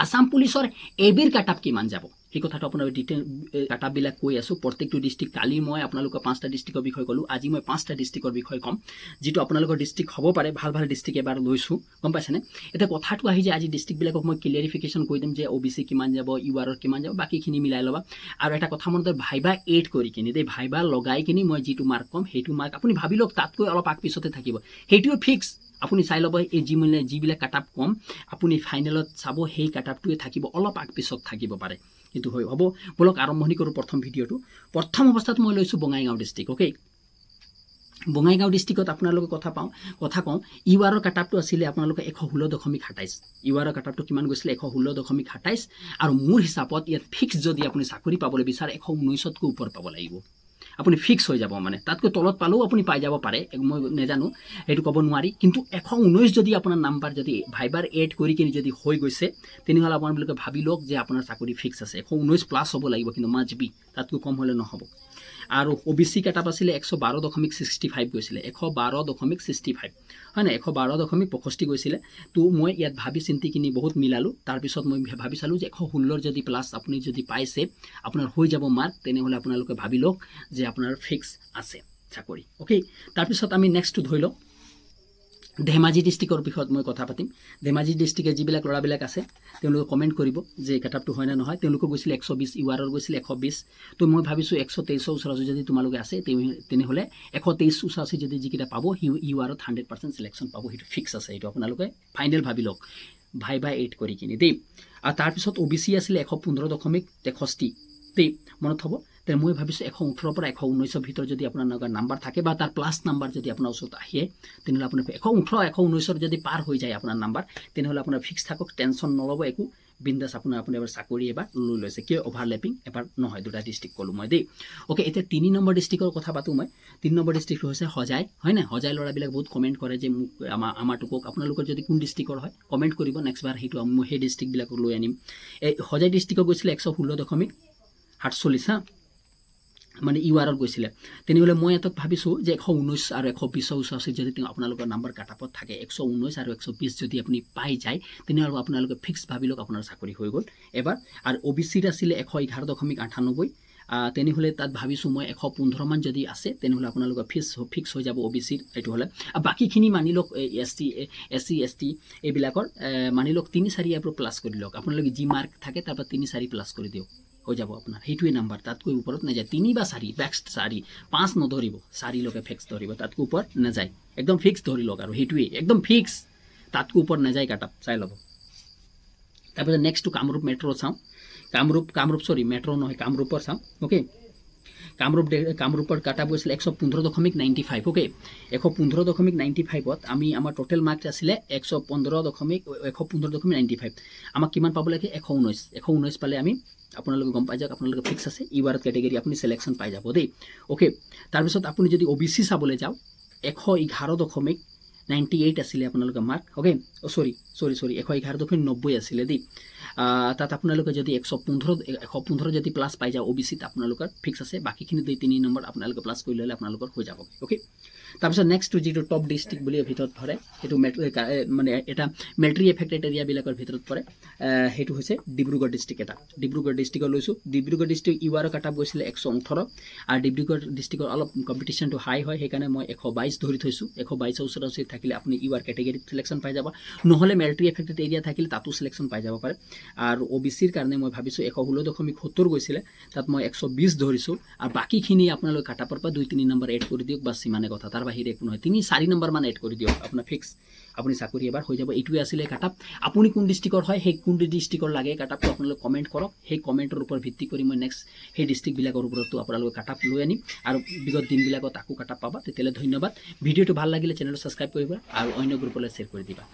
আসাম পুলিচৰ এবিৰ কাটাপ কিমান যাব সেই কথাটো আপোনাৰ ডিটেইল কাটাপবিলাক কৈ আছোঁ প্ৰত্যেকটো ডিষ্ট্ৰিক্ট কালি মই আপোনালোকৰ 5টা ডিষ্ট্ৰিক্টৰ বিষয়ে ক'লোঁ আজি মই 5টা ডিষ্ট্ৰিক্টৰ বিষয়ে ক'ম যিটো আপোনালোকৰ ডিষ্ট্ৰিক্ট হ'ব পাৰে ভাল ভাল ডিষ্ট্ৰিক্ট এবাৰ লৈছোঁ গম পাইছেনে এতিয়া কথাটো আহি যে আজি ডিষ্ট্ৰিক্টবিলাকক মই ক্লিয়াৰিফিকেশ্যন কৰি দিম যে OBC কিমান যাব URৰ কিমান যাব বাকীখিনি মিলাই ল'বা আৰু এটা কথা মনত ভাইবা এড কৰি কিনি দেই ভাইবা লগাই কিনি মই যিটো মাৰ্ক ক'ম সেইটো মাৰ্ক আপুনি ভাবি লওক তাতকৈ অলপ আগ পিছতে থাকিব সেইটোও ফিক্স আপুনি চাই ল'ব এই যিবিলাক কাটাপ কম আপুনি ফাইনেলত চাব সেই কাটাপটোৱে থাকিব অলপ আগ পিছত থাকিব পাৰে কিন্তু হ'ব বলক আৰম্ভণি কৰোঁ প্ৰথম ভিডিঅ'টো প্ৰথম অৱস্থাত মই লৈছোঁ বঙাইগাঁও ডিষ্ট্ৰিক্ট অ'কে বঙাইগাঁও ডিষ্ট্ৰিক্টত আপোনালোকে কথা কওঁ URৰ কাটাপটো আছিলে আপোনালোকে 116.27 URৰ কাটাপটো কিমান গৈছিলে 116.27 আৰু মোৰ হিচাপত ইয়াত ফিক্স যদি আপুনি চাকৰি পাবলৈ বিচাৰে 119তকৈ ওপৰত পাব লাগিব আপুনি ফিক্স হৈ যাব মানে তাতকৈ তলত পালেও আপুনি পাই যাব পাৰে মই নেজানো সেইটো ক'ব নোৱাৰি কিন্তু 119 যদি আপোনাৰ নাম্বাৰ যদি ভাইবাৰ এড কৰি কিনি যদি হৈ গৈছে তেনেহ'লে আপোনালোকে ভাবি লওক যে আপোনাৰ চাকৰি ফিক্স আছে 119 প্লাছ হ'ব লাগিব কিন্তু মাছ বি তাতকৈ কম হ'লে নহ'ব আৰু OBC কাটাপ আছিলে 112.65 গৈছিলে 112.65 হয় না 112.65 গৈছিলে তো মই ইয়াত ভাবি চিন্তি কিনি বহুত মিলালোঁ তাৰপিছত মই ভাবি চালোঁ যে 116ৰ যদি প্লাছ আপুনি যদি পাইছে আপোনাৰ হৈ যাব মাৰ্ক তেনেহ'লে আপোনালোকে ভাবি লওক যে আপোনাৰ ফিক্স আছে চাকৰি অ'কে তাৰপিছত আমি নেক্সটটো ধৰি লওঁ ধেমাজি ডিষ্ট্ৰিক্টৰ বিষয়ত মই কথা পাতিম ধেমাজি ডিষ্ট্ৰিক্টে যিবিলাক ল'ৰাবিলাক আছে তেওঁলোকে কমেণ্ট কৰিব যে কাটাপটো হয় নে নহয় তেওঁলোকে গৈছিলে 120 URৰ গৈছিলে 120 তো মই ভাবিছোঁ 123 ওচৰা যদি তোমালোকে আছে তেনেহ'লে 123 ওচৰা যদি যিকেইটা পাব URত 100% চিলেকশ্যন পাব সেইটো ফিক্স আছে এইটো আপোনালোকে ফাইনেল ভাবি লওক ভাইবা এড কৰি কিনি দেই আৰু তাৰপিছত OBC আছিলে 115.63 দেই মনত হ'ব তে মই ভাবিছোঁ 118 পৰা 119ৰ ভিতৰত যদি আপোনাৰ নাম্বাৰ থাকে বা তাৰ প্লাছ নাম্বাৰ যদি আপোনাৰ ওচৰত আহে তেনেহ'লে আপোনাৰ 118 119ৰ যদি পাৰ হৈ যায় আপোনাৰ নাম্বাৰ তেনেহ'লে আপোনাৰ ফিক্স থাকক টেনশ্যন নল'ব একো বিন্দাছ আপুনি এবাৰ চাকৰি এবাৰ লৈ লৈছে কিয় অভাৰলেপিং এবাৰ নহয় দুটা ডিষ্ট্ৰিক্ট ক'লোঁ মই দেই অ'কে এতিয়া 3 নম্বৰ ডিষ্ট্ৰিক্টৰ কথা পাতোঁ মই 3 নম্বৰ ডিষ্ট্ৰিক্ট হৈছে হজাই হয় না হজাই ল'ৰাবিলাক বহুত কমেণ্ট কৰে যে মোক আমাৰটো কওক আপোনালোকৰ যদি কোন ডিষ্ট্ৰিক্টৰ হয় কমেণ্ট কৰিব নেক্সট বাৰ সেইটো মই সেই ডিষ্ট্ৰিক্টবিলাকক লৈ আনিম এই হজাই ডিষ্ট্ৰিক্টত গৈছিলে 116.47 হা মানে URত গৈছিলে তেনেহ'লে মই এটা ভাবিছোঁ যে 119 আৰু 120 ওচৰা যদি আপোনালোকৰ নাম্বাৰ কাটাপত থাকে 119 আৰু 120 যদি আপুনি পাই যায় তেনেহ'লে আপোনালোকে ফিক্স ভাবি লওক আপোনাৰ চাকৰি হৈ গ'ল এবাৰ আৰু OBCত আছিলে 111.98 তেনেহ'লে তাত ভাবিছোঁ মই 115 মান যদি আছে তেনেহ'লে আপোনালোকৰ ফিক্স হৈ যাব OBCৰ এইটো হ'লে আৰু বাকীখিনি মানি লওক SC ST এইবিলাকৰ মানি লওক 3-4 ইয়াৰ পৰা প্লাছ কৰি লওক আপোনালোকে যি মাৰ্ক থাকে তাৰ পৰা 3-4 প্লাছ কৰি দিয়ক হৈ যাব আপোনাৰ সেইটোৱে নাম্বাৰ তাতকৈ ওপৰত নাযায় 3 বা 4 বেষ্ট 4 5 নধৰিব 4 লৈকে ফিক্স ধৰিব তাতকৈ ওপৰত নাযায় একদম ফিক্স ধৰি লওক আৰু সেইটোৱে একদম ফিক্স তাতকৈ ওপৰত নাযায় কাটাপ চাই ল'ব তাৰপিছত নেক্সটটো কামৰূপ মেট্ৰ' চাওঁ কামৰূপ সৰি মেট্ৰ' নহয় কামৰূপৰ চাওঁ অ'কে কামৰূপৰ কাটাপ গৈছিলে 115.95 অ'কে 115.95ত আমাৰ টোটেল মাৰ্কছ আছিলে 115.95 আমাক কিমান পাব লাগে 119 পালে আমি আপোনালোকে গম পাই যাওক আপোনালোকে ফিক্স আছে URত কেটেগৰী আপুনি চিলেকশ্যন পাই যাব দেই অ'কে তাৰপিছত আপুনি যদি OBC চাবলৈ যাওঁ 111.98 আছিলে আপোনালোকে মাৰ্ক অ'কে সৰি 111.90 আছিলে দেই তাত আপোনালোকে যদি 115 যদি প্লাছ পাই যাওঁ OBCত আপোনালোকৰ ফিক্স আছে বাকীখিনি 2-3 নম্বৰ আপোনালোকে প্লাছ কৰি ল'লে আপোনালোকৰ হৈ যাব অ'কে তাৰপিছত নেক্সটটো যিটো টপ ডিষ্ট্ৰিক্ট বুলি ভিতৰত ধৰে সেইটো মানে এটা মিলিটাৰী এফেক্টেড এৰিয়াবিলাকৰ ভিতৰত পৰে সেইটো হৈছে ডিব্ৰুগড় ডিষ্ট্ৰিক্ট এটা ডিব্ৰুগড় ডিষ্ট্ৰিক্টত লৈছোঁ ডিব্ৰুগড় ডিষ্ট্ৰিক্ট URৰ কাটাপ গৈছিলে 118 আৰু ডিব্ৰুগড় ডিষ্ট্ৰিক্টৰ অলপ কম্পিটিশ্যনটো হাই হয় সেইকাৰণে মই 122 ধৰি থৈছোঁ 122 ওচৰা থাকিলে আপুনি UR কেটেগৰীত চিলেকশ্যন পাই যাব নহ'লে মিলিটাৰী এফেক্টেড এৰিয়া থাকিলে তাতো চিলেকশ্যন পাই যাব পাৰে আৰু OBCৰ কাৰণে মই ভাবিছোঁ 116.70 গৈছিলে তাত মই 120 ধৰিছোঁ আৰু বাকীখিনি আপোনালোকে কাটাপৰ পৰা 2-3 নম্বৰ এড কৰি দিয়ক বাছ সিমানে কথা তাৰ বাহিৰে একো নহয় 3-4 নম্বৰ মান এড কৰি দিয়ক আপোনাৰ ফিক্স আপুনি চাকৰি এবাৰ হৈ যাব এইটোৱে আছিলে কাটাপ আপুনি কোন ডিষ্ট্ৰিক্টৰ হয় সেই কোন ডিষ্ট্ৰিক্টৰ লাগে কাটাপটো আপোনালোকে কমেণ্ট কৰক সেই কমেণ্টৰ ওপৰত ভিত্তি কৰি মই নেক্সট সেই ডিষ্ট্ৰিক্টবিলাকৰ ওপৰতো আপোনালোকে কাটাপ লৈ আনিম আৰু বিগত দিনবিলাকত আকৌ কাটাপ পাবা তেতিয়াহ'লে ধন্যবাদ ভিডিঅ'টো ভাল লাগিলে চেনেলটো ছাবস্ক্ৰাইব কৰিব আৰু অন্য গ্ৰুপলৈ শ্বেয়াৰ কৰি দিবা